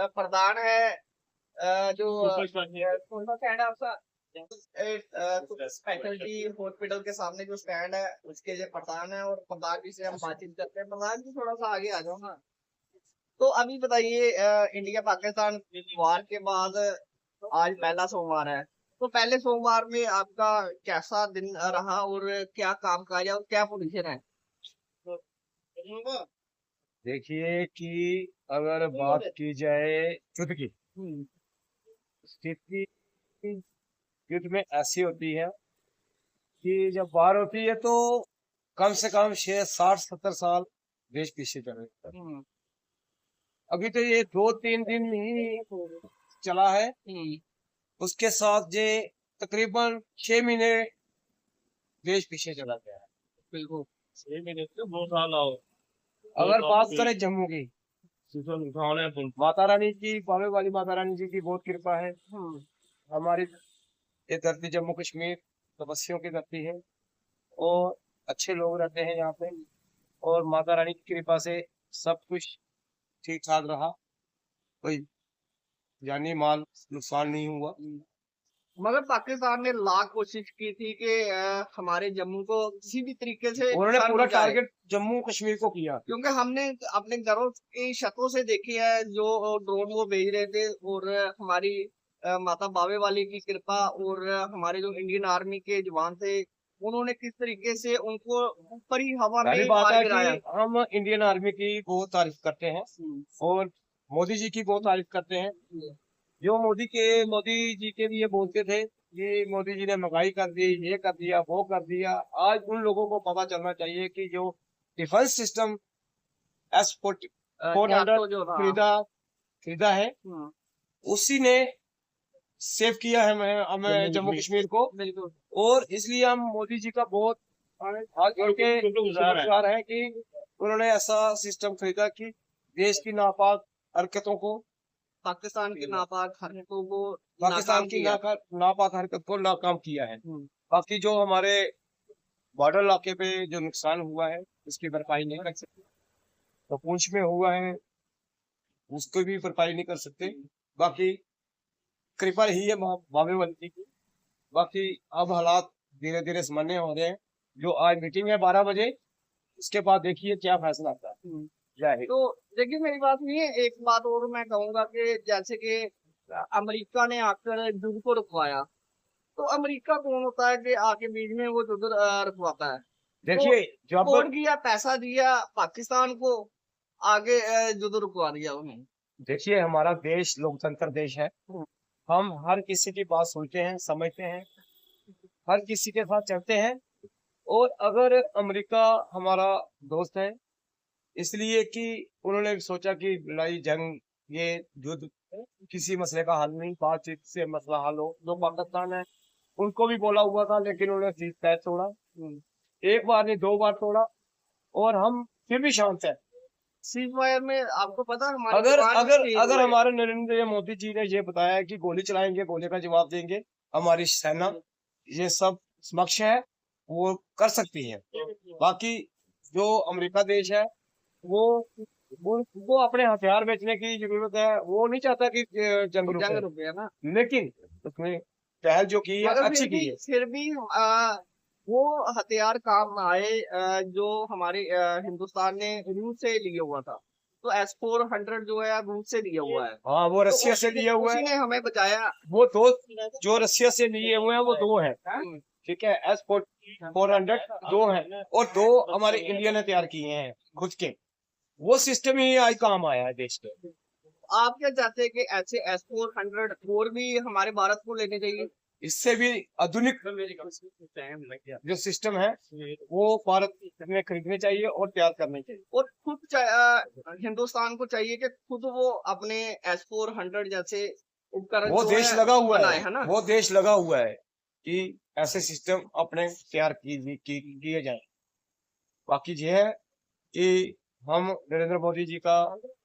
प्रधान है जो कौन सा स्टैंड है आपका स्पेशलिटी हॉस्पिटल के सामने जो स्टैंड है उसके जो प्रधान है, और प्रधान जी से हम बातचीत करते हैं। प्रधान जी थोड़ा सा आगे आ जाओ ना। तो अभी बताइए, इंडिया पाकिस्तान वार के बाद आज पहला सोमवार है, तो पहले सोमवार में आपका कैसा दिन रहा और क्या काम काज है और क्या पोजीशन है? देखिए कि अगर बात की जाए युद्ध की, हम्म, स्थिति युद्ध में ऐसी होती है कि जब वार होती है तो कम से कम 60-70 साल देश पीछे चले जाता है। हम्म, अभी तो ये 2-3 दिन ही चला है, हम्म, उसके साथ ये तकरीबन 6 महीने देश पीछे चला गया है। बिल्कुल। 6 महीने से 2 साल आओ। अगर बात करें जम्मू की, माता रानी की, बाबे वाली माता रानी जी की बहुत कृपा है। हम्म, हमारी ये धरती जम्मू कश्मीर तपस्वियों की धरती है और अच्छे लोग रहते हैं यहाँ पे, और माता रानी की कृपा से सब कुछ ठीक ठाक रहा, कोई जानी माल नुकसान नहीं हुआ। मगर पाकिस्तान ने लाख कोशिश की थी कि हमारे जम्मू को किसी भी तरीके से उन्होंने नुकसान पूरा पहुंचाए, टारगेट जम्मू कश्मीर को किया, क्योंकि हमने अपने घरों की छतों से देखी है जो ड्रोन वो भेज रहे थे, और हमारी माता बावे वाली की कृपा और हमारे जो इंडियन आर्मी के जवान थे उन्होंने किस तरीके से उनको ऊपर ही हवा में पहली ही बात मार है कि गिराया। हम इंडियन आर्मी की बहुत तारीफ करते हैं और मोदी जी की बहुत तारीफ करते हैं। जो मोदी जी के लिए बोलते थे कि मोदी जी ने महंगाई कर दी, ये कर दिया, वो कर दिया, आज उन लोगों को पता चलना चाहिए कि जो डिफेंस सिस्टम S-400 जातो जो था। खरीदा है, हम्म, उसी ने सेव किया है हमें हमें जम्मू कश्मीर को। बिल्कुल। और इसलिए हम मोदी जी का बहुत हाथ जोड़ के शुक्रगुजार है कि उन्होंने ऐसा सिस्टम खरीदा कि देश की नापाक हरकतों को, पाकिस्तान की नापाक हरकतों को पाकिस्तान नाकाम की किया। नापाक हरकत को नाकाम किया है। बाकी जो हमारे बॉर्डर इलाके पे जो नुकसान हुआ है उसकी भरपाई नहीं कर सकते, तो पुंछ में हुआ है उसको भी भरपाई नहीं कर सकते। बाकी कृपा ही है बाबे वंती की। बाकी अब हालात धीरे धीरे सामान्य हो रहे हैं। जो आज मीटिंग है 12 बजे, उसके बाद देखिए क्या फैसला आता है। जय हिंद। तो देखिए, मेरी बात नहीं है, एक बात और मैं कहूंगा कि जैसे कि अमेरिका ने आकर युद्ध को रुकवाया, तो अमेरिका कौन होता है कि आके बीच में वो युद्ध रुकवाता है? तो देखिए जब सपोर्ट किया, पैसा दिया पाकिस्तान को, आगे युद्ध रुकवा दिया उन्हें। देखिए हमारा देश लोकतंत्र देश है, हम हर किसी की बात सुनते हैं, समझते हैं, हर किसी के साथ चलते हैं। और अगर अमेरिका हमारा दोस्त है इसलिए कि उन्होंने सोचा कि लड़ाई जंग, ये युद्ध किसी मसले का हल नहीं, बातचीत से मसला हल हो। जो पाकिस्तान है उनको भी बोला हुआ था लेकिन उन्होंने सीज फायर तोड़ा, एक बार नहीं 2 बार तोड़ा, और हम फिर भी शांत है। सीज फायर में आपको पता है हमारे अगर जवान अगर शहीद अगर हुए। हमारे नरेंद्र मोदी जी ने ये बताया है कि गोली चलाएंगे, गोली का जवाब देंगे, हमारी सेना ये सब समक्ष है, वो कर सकती है। बाकी जो अमेरिका देश है वो वो अपने हथियार बेचने की जरूरत है, वो नहीं चाहता कि जंग जंग रुके, रुके है ना। लेकिन उसने पहल जो की है मगर अच्छी की है। फिर भी वो हथियार काम में आए जो हमारे हिंदुस्तान ने रूस से लिया हुआ था। तो S-400 जो है रूस से लिया हुआ है, हाँ वो तो रसिया से लिया हुआ उसी है। ने हमें बचाया। वो दो जो रसिया से लिए हुए हैं वो 2 है, ठीक है। S-400 2 है और 2 हमारे इंडिया ने तैयार किए हैं खुद के। वो सिस्टम ही आज काम आया है देश के। आप क्या चाहते हैं कि ऐसे S-400 और भी हमारे भारत को लेने चाहिए? इससे भी आधुनिक जो सिस्टम है वो भारत में खरीदने चाहिए और तैयार करने चाहिए। और खुद हिंदुस्तान को चाहिए कि खुद वो अपने S-400 जैसे उपकरण वो जो देश है लगा हुआ बनाए, है, है ना। वो देश लगा हुआ है कि ऐसे सिस्टम अपने तैयार किए जाए। बाकी ये है कि हम नरेंद्र मोदी जी का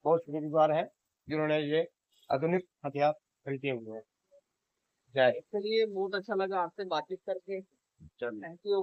बहुत शुक्रगुजार है जिन्होंने ये आधुनिक हथियार खरीदे हुए हैं। जय हिंद। चलिए, बहुत अच्छा लगा आपसे बातचीत करके। Thank you.